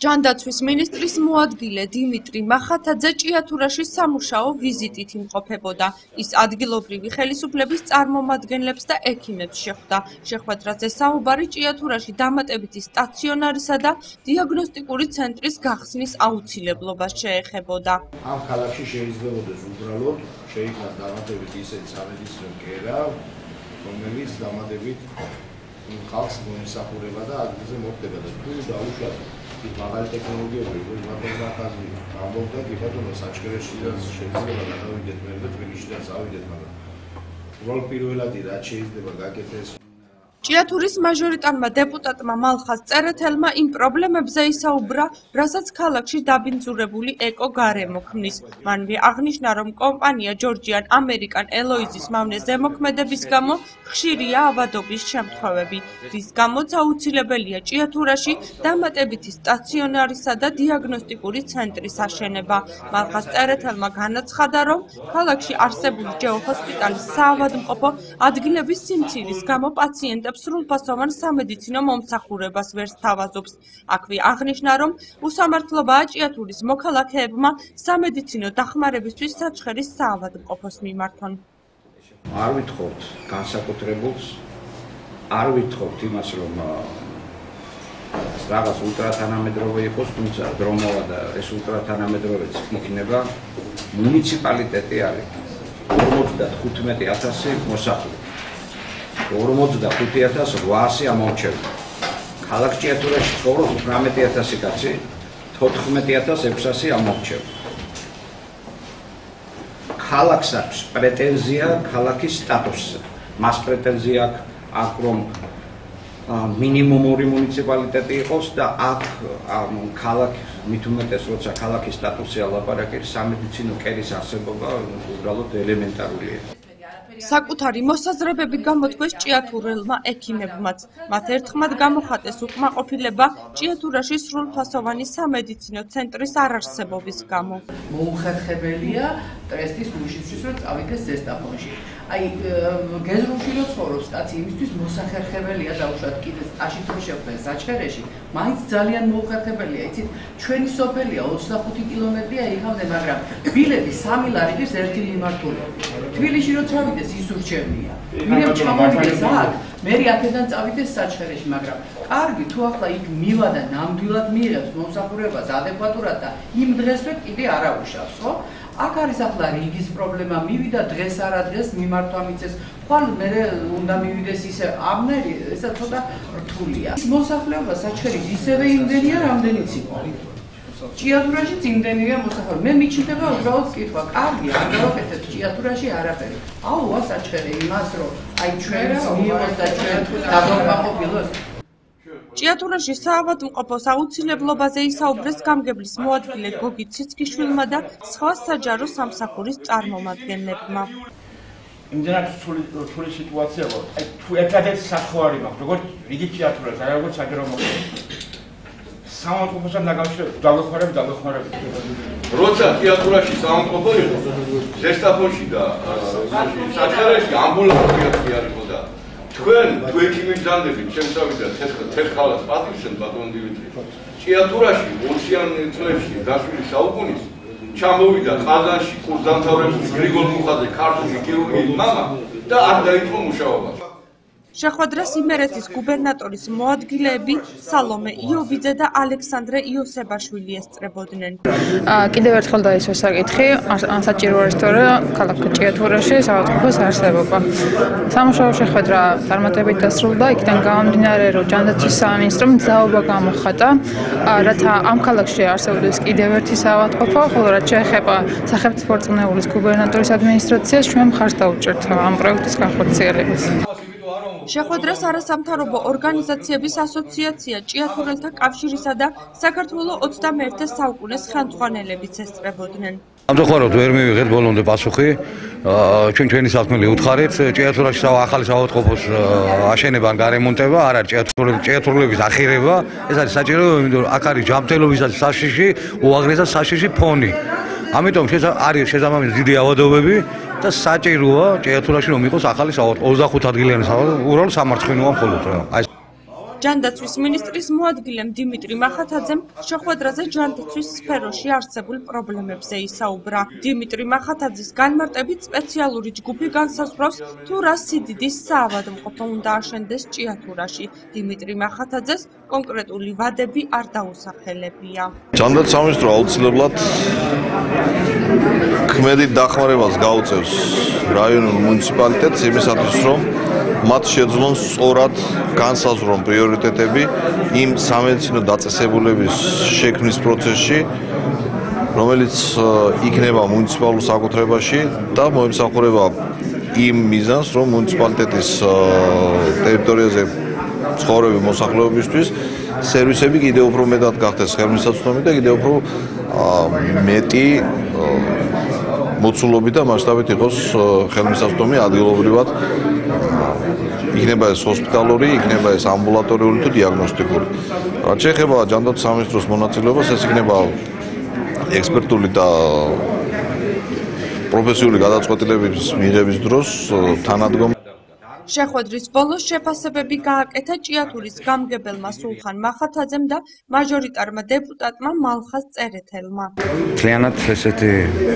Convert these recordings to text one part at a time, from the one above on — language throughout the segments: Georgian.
ჯანდაცვის მინისტრის მოადგილე დიმიტრი მახათაძე ჭიათურაში სამუშაო ვიზიტით იმყოფებოდა. ის ადგილობრივი ხელისუფლების წარმომადგენლებს და ექიმებს შეხვდა. შეხვედრაზე საუბარი ჭიათურაში დამატებითი სტაციონარისა და დიაგნოსტიკური ცენტრის გახსნის აუცილებლობას შეეხებოდა. ამ ქალაქში შეიძლებოდეს უბრალოდ შეიქმნას დამატებით ისეთი სამედიცინო კერა, რომელიც დამატებით ხალხს მოემსახურება და ადგილზე მოხდება და თუ დაუშვათ ის მაღალი ტექნოლოგიები, როგორც მათემატიკაში, ამბობდა კი ბატონო საჩქერეშიდანაც შეიძლება გადავიდეთ მე და თბილისშიდანაც ავიდეთ, მაგრამ უბრალოდ პირველადი რაც შეიძლება გაკეთდეს. ჭიათურის მაჟორიტარმა დეპუტატმა მალხაზ წერეთელმა იმ პრობლემებზე ისაუბრა, რასაც ქალაქში დაბინძურებული ეკო გარემო ქმნის. მანვე აღნიშნა, რომ კომპანია ჯორჯიან ამერიკან ელოიზის მავნე ზემოქმედების გამო ხშირია ავადობის შემთხვევები, რის გამოც აუცილებელია ჭიათურაში დამატებითი სტაციონარისა და დიაგნოსტიკური ცენტრის აშენება. მალხაზ წერეთელმა განაცხადა, რომ ქალაქში არსებული ჯეოჰოსპიტალის საავადმყოფო ადგილების სიმცირის გამო პაციენტებს სრულფასოვან სამედიცინო მომსახურებას ვერ სთავაზობს. აქვე აღნიშნა, რომ უსამართლობაა ჭიათურის მოქალაქეებმა სამედიცინო დახმარებისთვის საჩხერის საავადმყოფოს მიმართონ. არ ვითხოვთ განსაკუთრებულს, არ ვითხოვთ იმას, რომ რაღაც ულტრათანამედროვე იყოს, თუმცა დრომოა და ეს ულტრათანამედროვეც იქნება. მუნიციპალიტეტი არის 55,000 მოსახლე. 45,800 ამორჩევი. ქალაქ ჭიათურაში ცხოვრობს 18,000 კაცი, 14,600 ამორჩევი. ქალაქს აქვს პრეტენზია ქალაქის სტატუსზე. მას პრეტენზია აქვს, რომ მინიმუმური მუნიციპალიტეტი იყოს და აქ ქალაქი მით უმეტეს როცა ქალაქის სტატუსზე ალაპარაკებს, სამედიცინო კერის არსებობა უბრალოდ ელემენტარულია. საკუთარი მოსაზრებები გამოთქვეს ჭიათურელმა ექიმებმაც. მათ ერთხმად გამოხატეს უკმაყოფილება ჭიათურაში სრულფასოვანი სამედიცინო ცენტრის არარსებობის გამო. მოუხერხებელია ტრესტის გუშისთვის, რომ წავიდეს ზესტაფონში. აი გეზრუნში რო ცხოვრობს კაცი, იმისთვის მოსახერხებელია დაუშვათ კიდე აშით რო შეხვდეს საჩხერეში, მაინც ძალიან მოუხერხებელია. იცით, ჩვენი სოფელია 25 კილომეტრია იქამდე, მაგრამ ბილეთი 3 ლარიდის ერთი მიმართული. თბილისში რო წავიდეს ის ურჩევნია. მირემ ჩამოვიდეს აქ, მე აქედან წავიდეს საჩხერეში, მაგრამ კარგი, თუ ახლა იქ მივა და ნამდვილად მიიღებს მომსახურებას ადეკვატურად და იმ დღესვე კიდე არა უშავს, ხო? აქ არის ახლა რიგის პრობლემა, მივიდა დღეს არა დღეს მიმართვა მიწეს, ხვალ მე უნდა მივიდეს ისე ამნერი, ესა ცოტა რთულია. მოსახლეობა საჩხერის ისევე იმდენია, რამდენიც იყო. ჭიათურაშიც იმდენია მოსახლეობა. მე მიჩნდება უბრალოდ კითხვა, კარგი, არ გავაკეთებ ჭიათურაში არაფერი. აუა საჩხერი იმას, რომ აი ჩვენს მიიღოს და ჩვენ დავაყოფილოს. ჭიათურაში საავადმყოფოს აუცილებლობაზე ისაუბრეს გამგებლის მოადგილე გოგი ციცქიშვილმა და სხვა საჯარო სამსახურის წარმომადგენლებმა. იმდენად რთული სიტუაცია ყო. აი თუ ერთადერთი საფხვარი მაქვს, როგორც რიგი ჭიათურას, აი როგორც საჯარო მოადგილე. საავადმყოფოსთან დავეხმარებით. როცა ჭიათურაში საავადმყოფო იყო, ზესტაფონში და საჩხერეში ამბულანსი არისო და თქვენ თუ ექიმის ძანდებით შემწავიდა თერხალას პატივშენ ბატონ დიმიტრი. ჭიათურაში 20-იან წლებში დაშვილი საუკუნის ჩამოვიდა ყაზანში კურსდამთავრებული გრიგოლ მუხაძე ქართული ქირურგიის მამა და არ დაიწყო მუშაობა. შეხვედრას იმერეთის გუბერნატორის მოადგილეები სალომე იობიძე და ალექსანდრე იოსებაშვილი ესწრებოდნენ. კიდევ ერთხელ დაისვა საკითხი, საჭირო არის თორე ქალაქ ჭიათურაში საავადმყოფოს არსებობა. სამუშაო შეხვედრა წარმატებით დასრულდა, იქიდან გამომდინარე, რომ ჯანდაცვის სამინისტრომ ძალაობა გამოხატა, რათა ამ ქალაქში არსებობდეს კიდევ ერთი საავადმყოფო, ხოლო რაც შეეხება სახელმწიფო რწმუნებულის გუბერნატორის ადმინისტრაციას, ჩვენ მხარს დაუჭერთ ამ პროექტის განხორციელებას. შეხვედრას არასამთავრობო ორგანიზაციების ასოციაცია, ჭიათურელთა კავშირისა და საქართველოს 21 საუკუნის ხელმძღვანელებიც ესწრებოდნენ. ამჯერად ვერ მივიღეთ ბოლომდე პასუხი. ჩვენი საქმელი უთხარით, ჭიათურაში ახალი საავადმყოფოს აშენება ან გარემონტება, არ არის ჭიათურელების ახირება, ეს არის საჭირო, იმიტომ რომ აქ არის ჯანმრთელობისაც საშიში, უაღრესად საშიში ფონი. ამიტომ არის შესაბამისი დიდი ავადობები და საჭიროა ჭიათურაში რომ იყოს ახალი საავადმყოფო 25 ადგილიანი საავადმყოფო, უბრალოდ სამარცხინოა მხოლოდ რა. ჯანდაცვის მინისტრის მოადგილემ დიმიტრი მახათაძემ შეხვედრაზე ჯანდაცვის სფეროში არსებულ პრობლემებზე ისაუბრა. დიმიტრი მახათაძის განმარტებით სპეციალური ჯგუფი განსაზღვრავს, თუ რა სიდიდის საავადმყოფო უნდა აშენდეს ჭიათურაში. დიმიტრი მახათაძეს კონკრეტული ვადები არ დაუსახელებია. ჯანდაცვის სამინისტრო აუცილებლად ქმედით დახმარებას გაუწევს რაიონულ მუნიციპალიტეტს იმისათვის, რომ მათ შეძლონ სწორად განსაზღვრონ პრიორიტეტები იმ სამედიცინო დაწესებულების შექმნის პროცესში, რომელიც იქნება მუნიციპალურ საკუთრებაში და მოემსახურება იმ მიზანს, რომ მუნიციპალიტეტის ტერიტორიაზე ცხოვრები მოსახლეობისთვის სერვისები კიდევ უფრო მეტად გახდეს ხელმისაწვდომი და კიდევ უფრო მეტი მოცულობით და მასშტაბით იყოს ხელმისაწვდომი ადგილობრივად. იქნება ეს ჰოსპიტალური, იქნება ეს ამბულატორიული თუ დიაგნოსტიკური. რაც შეეხება ჯანდაცვის სამინისტროს მონაწილეობას, ეს იქნება ექსპერტული და პროფესიული გადაწყვეტილების მიღების დროს თანადგომი. შეხვედრის ბოლოს შეფასებები გააკეთა ჭიათურის გამგებელმა სულხან მახათაძემ და მაჟორიტარმა დეპუტატმა მალხაზ წერეთელმა. მთლიანად ესეთი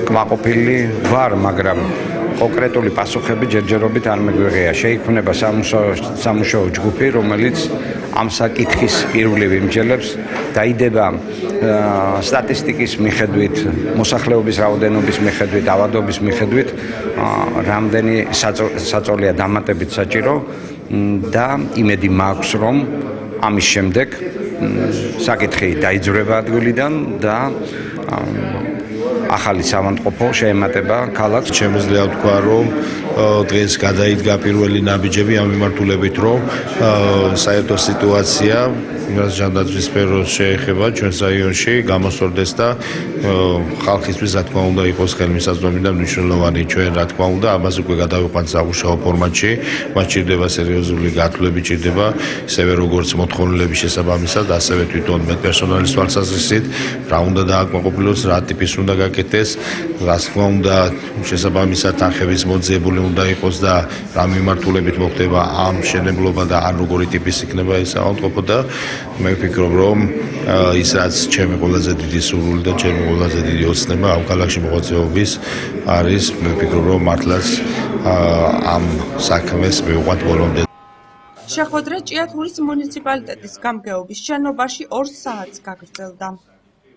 კმაყოფილი ვარ, მაგრამ კონკრეტული პასუხები ჯერჯერობით არ მეგვიღია. შეიქმნება სამუშაო ჯგუფი, რომელიც ამ საკითხის ირგვლივ იმჯელებს, დაიდება სტატისტიკის მიხედვით, მოსახლეობის რაოდენობის მიხედვით, ავადობის მიხედვით, რამდენი საწოლია დამატებით საჭირო და იმედი მაქვს, რომ ამის შემდეგ საკითხი დაიძვრება ადგილიდან და ახალი სამანტყოფო შეემატება ქალაქს. შემიძლია ვთქვა, რომ დღეს გადაიდგა პირველი ნაბიჯები ამ მიმართულებით, რომ საერთო სიტუაცია იმას ჯანდაცვის სფეროს შეეხება ჩვენს რაიონში გამოსწორდეს და ხალხისთვის რა თქმა უნდა იყოს ხელმისაწვდომი და მნიშვნელოვანი. ჩვენ რა თქმა უნდა ამას უკვე გადავიყვანთ სამუშაო ფორმატში. მას ჭირდება სერიოზული გათვლები, ჭირდება ისევე როგორც მოთხოვნილების შესაბამისად, ასევე თვითონ პერსონალის თვალსაზრისით რა უნდა დააკმაყოფილოს, რა ტიპის უნდა გაკეთდეს, რა თქმა უნდა შესაბამისად თანხების მოძიებული უნდა იყოს და რა მიმართულებით მოხდება ამ მშენებლობა და ან როგორი ტიპის იქნება ეს ავადმყოფო და მე ვფიქრობ, რომ ის რაც ჩემი ყველაზე დიდი სურვილი და ჩემი ყველაზე დიდი ოცნება ამ ქალაქში მოღვაწეობის არის, მე ვფიქრობ, რომ მართლაც ამ საქმეს მივყვანთ ბოლომდე. შეხვედრა ჭიათურის მუნიციპალიტეტის გამგეობის შენობაში 2 საათს გაგრძელდა.